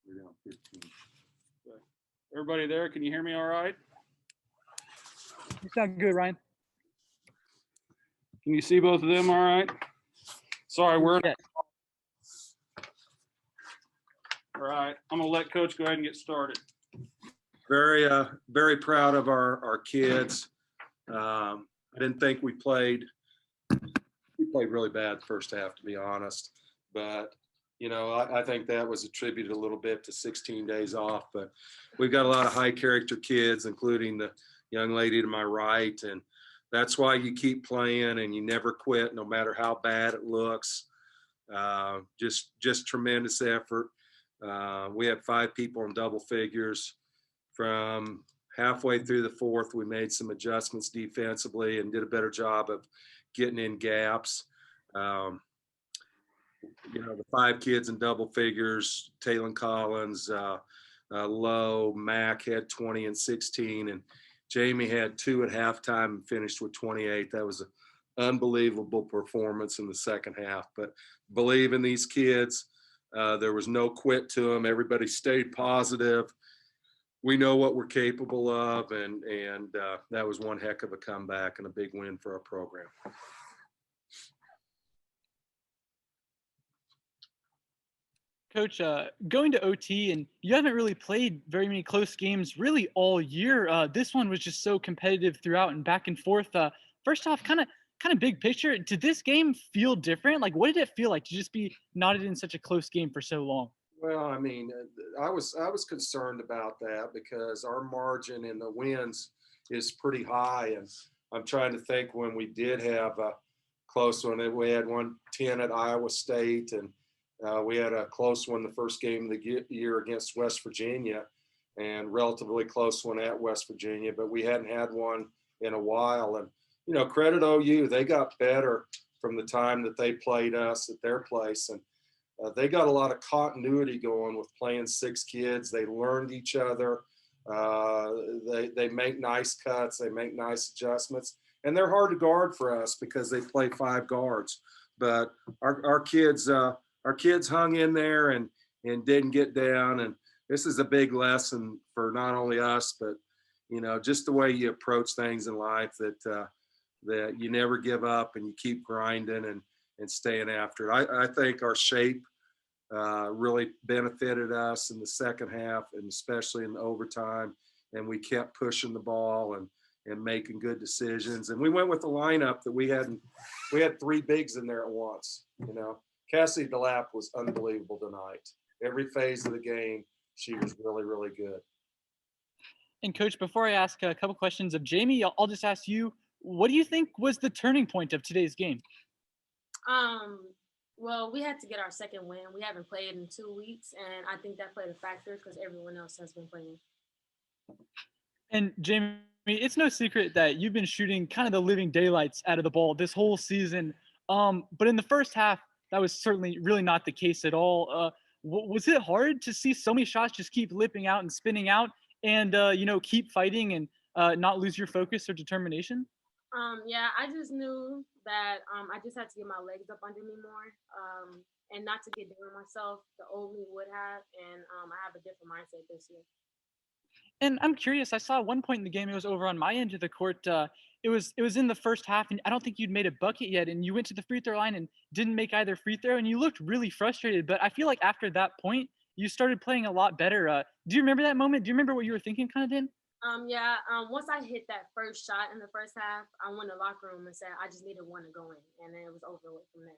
We're down 15. Everybody there, can you hear me all right? You sound good, Ryan. Can you see both of them all right? Sorry, we're Yeah. all right. I'm gonna let Coach go ahead and get started. Very proud of our kids. I didn't think we played really bad the first half, to be honest. But, you know, I think that was attributed a little bit to 16 days off. But we've got a lot of high character kids, including the young lady to my right. And that's why you keep playing and you never quit, no matter how bad it looks. Just tremendous effort. We had 5 people in double figures. From halfway through the fourth, we made some adjustments defensively and did a better job of getting in gaps. You know, the 5 kids in double figures, Taylon Collins, Lowe, Mac had 20 and 16, and Jamie had 2 at halftime and finished with 28. That was an unbelievable performance in the second half. But believe in these kids. There was no quit to them. Everybody stayed positive. We know what we're capable of, and that was one heck of a comeback and a big win for our program. Coach, going to OT, and you haven't really played very many close games really all year. This one was just so competitive throughout and back and forth. First off, kind of big picture, did this game feel different? Like, what did it feel like to just be knotted in such a close game for so long? Well, I mean, I was concerned about that because our margin in the wins is pretty high, and I'm trying to think when we did have a close one. We had 110 at Iowa State, and we had a close one the first game of the year against West Virginia, and relatively close one at West Virginia, but we hadn't had one in a while. And you know, credit OU, they got better from the time that they played us at their place, and they got a lot of continuity going with playing 6 kids. They learned each other. They make nice cuts. They make nice adjustments. And they're hard to guard for us because they play 5 guards. But our kids hung in there and didn't get down. And this is a big lesson for not only us, but, you know, just the way you approach things in life, that you never give up and you keep grinding and staying after it. I think our shape really benefited us in the second half, and especially in the overtime. And we kept pushing the ball and making good decisions. And we went with the lineup that we had 3 bigs in there at once. You know, Cassie DeLapp was unbelievable tonight. Every phase of the game, she was really, really good. And Coach, before I ask a couple questions of Jamie, I'll just ask you, what do you think was the turning point of today's game? Well, we had to get our second win. We haven't played in 2 weeks, and I think that played a factor because everyone else has been playing. And Jamie, it's no secret that you've been shooting kind of the living daylights out of the ball this whole season. But in the first half, that was certainly really not the case at all. Was it hard to see so many shots just keep lipping out and spinning out and, you know, keep fighting and not lose your focus or determination? Yeah, I just knew that I just had to get my legs up under me more and not to get down on myself. The old me would have, and I have a different mindset this year. And I'm curious, I saw at one point in the game, it was over on my end of the court. It was in the first half, and I don't think you'd made a bucket yet, and you went to the free throw line and didn't make either free throw, and you looked really frustrated. But I feel like after that point, you started playing a lot better. Do you remember that moment? Do you remember what you were thinking kind of then? Yeah, once I hit that first shot in the first half, I went to the locker room and said I just needed one to go in, and then it was over with from there.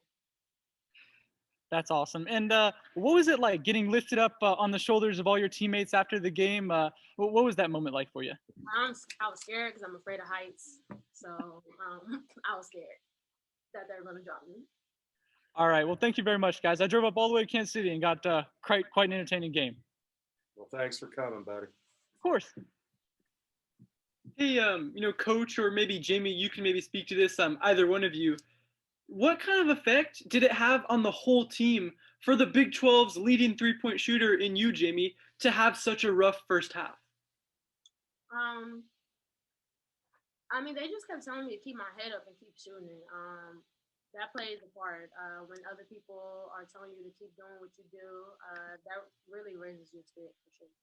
That's awesome. And what was it like getting lifted up on the shoulders of all your teammates after the game? What was that moment like for you? I was scared because I'm afraid of heights, so I was scared that they were going to drop me. All right. Well, thank you very much, guys. I drove up all the way to Kansas City and got quite an entertaining game. Well, thanks for coming, buddy. Of course. Hey, you know, Coach, or maybe Jamie, you can maybe speak to this, either one of you. What kind of effect did it have on the whole team for the Big 12's leading three-point shooter in you, Jamie, to have such a rough first half? I mean, they just kept telling me to keep my head up and keep shooting it. that plays a part. When other people are telling you to keep doing what you do, that really raises your spirit for sure.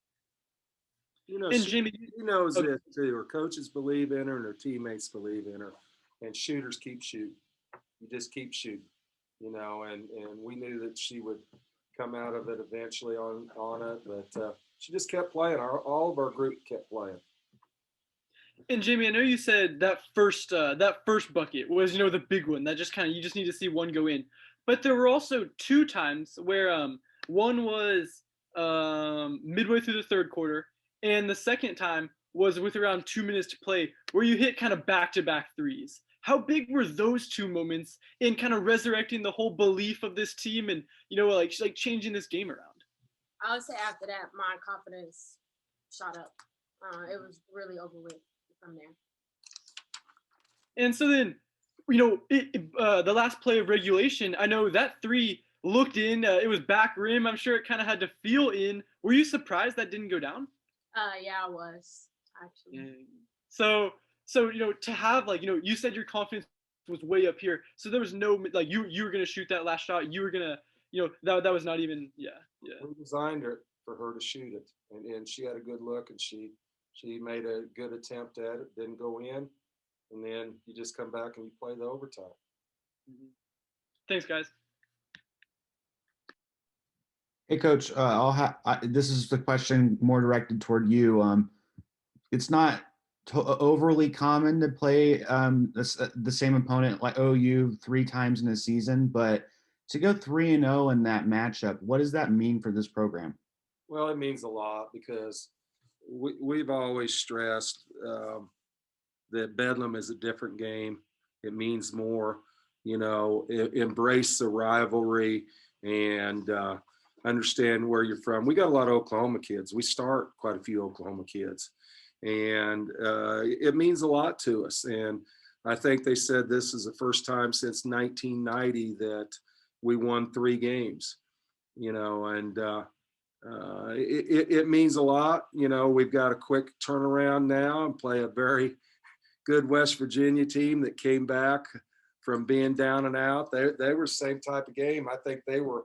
You know, And Jamie, she knows oh, this too. Her coaches believe in her, and her teammates believe in her, and shooters keep shooting. You just keep shooting, and we knew that she would come out of it eventually on it, but she just kept playing. All of our group kept playing. and Jamie, I know you said that first bucket was the big one that just kind of you just need to see one go in, but there were also two times where one was midway through the third quarter, and the second time was with around 2 minutes to play, where you hit kind of back-to-back threes. How big were those two moments in kind of resurrecting the whole belief of this team and like changing this game around? I would say after that, my confidence shot up. It was really over with from there. And so then, the last play of regulation, I know that three looked in. It was back rim. I'm sure it kind of had to feel in. Were you surprised that didn't go down? Yeah, I was actually. So to have you said your confidence was way up here. So there was no like you were gonna shoot that last shot. You were gonna that was not even yeah. We designed her for her to shoot it, and she had a good look, and she made a good attempt at it. Didn't go in, and then you just come back and you play the overtime. Mm-hmm. Thanks, guys. Hey, Coach. This is the question more directed toward you. It's not overly common to play the same opponent like OU 3 times in a season, but to go 3-0 in that matchup, what does that mean for this program? Well, it means a lot because we've always stressed that Bedlam is a different game. It means more, embrace the rivalry and understand where you're from. We got a lot of Oklahoma kids. We start quite a few Oklahoma kids, and it means a lot to us. And I think they said this is the first time since 1990 that we won 3 games, and it means a lot. We've got a quick turnaround now and play a very good West Virginia team that came back from being down and out. They were the same type of game. I think they were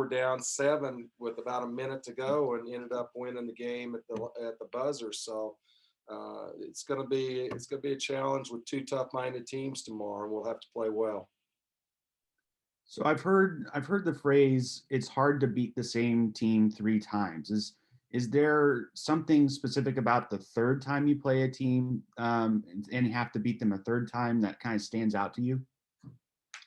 down 7 with about a minute to go and ended up winning the game at the buzzer. So it's gonna be a challenge with 2 tough-minded teams tomorrow, and we'll have to play well. So I've heard the phrase "it's hard to beat the same team 3 times." Is there something specific about the third time you play a team and you have to beat them a third time that kind of stands out to you?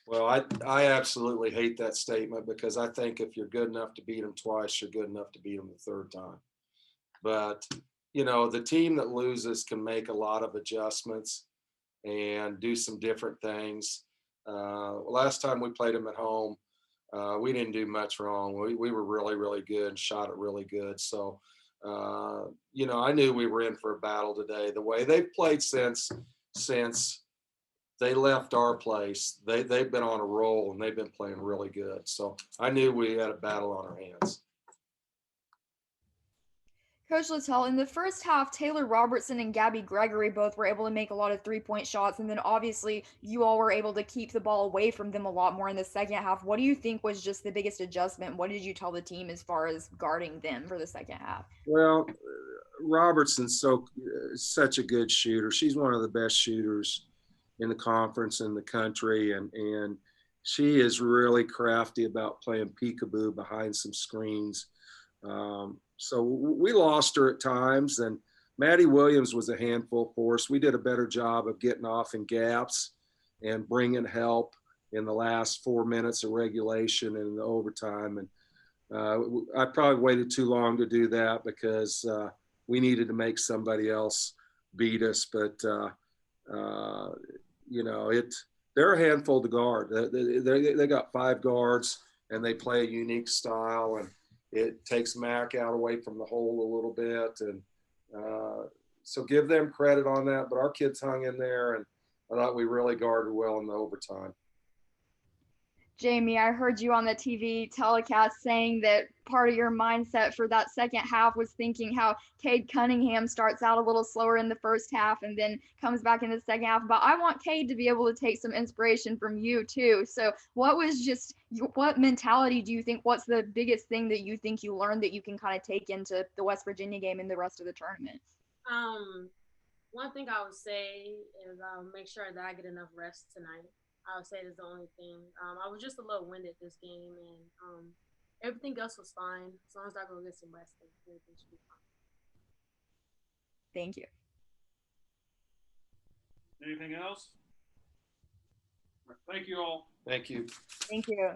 Well, I absolutely hate that statement because I think if you're good enough to beat them twice, you're good enough to beat them the third time. But, the team that loses can make a lot of adjustments and do some different things. Last time we played them at home, we didn't do much wrong. We were really, really good and shot it really good. So, I knew we were in for a battle today. The way they've played since they left our place, they've been on a roll and they've been playing really good. So I knew we had a battle on our hands. Coach Littell, in the first half, Taylor Robertson and Gabby Gregory both were able to make a lot of 3-point shots, and then obviously you all were able to keep the ball away from them a lot more in the second half. What do you think was just the biggest adjustment? What did you tell the team as far as guarding them for the second half? Well, Robertson's such a good shooter. She's one of the best shooters in the conference in the country, and she is really crafty about playing peekaboo behind some screens. So we lost her at times, and Maddie Williams was a handful for us. We did a better job of getting off in gaps and bringing help in the last 4 minutes of regulation and the overtime. And I probably waited too long to do that because we needed to make somebody else beat us. But they're a handful to guard. They got 5 guards, and they play a unique style, and it takes Mac out away from the hole a little bit. And so give them credit on that. But our kids hung in there, and I thought we really guarded well in the overtime. Jamie, I heard you on the TV telecast saying that part of your mindset for that second half was thinking how Cade Cunningham starts out a little slower in the first half and then comes back in the second half. But I want Cade to be able to take some inspiration from you too. So what mentality do you think, what's the biggest thing that you think you learned that you can kind of take into the West Virginia game and the rest of the tournament? One thing I would say is make sure that I get enough rest tonight. I would say that's the only thing. I was just a little winded this game, and everything else was fine. As long as I go get some rest, then everything should be fine. Thank you. Anything else? All right, thank you all. Thank you. Thank you.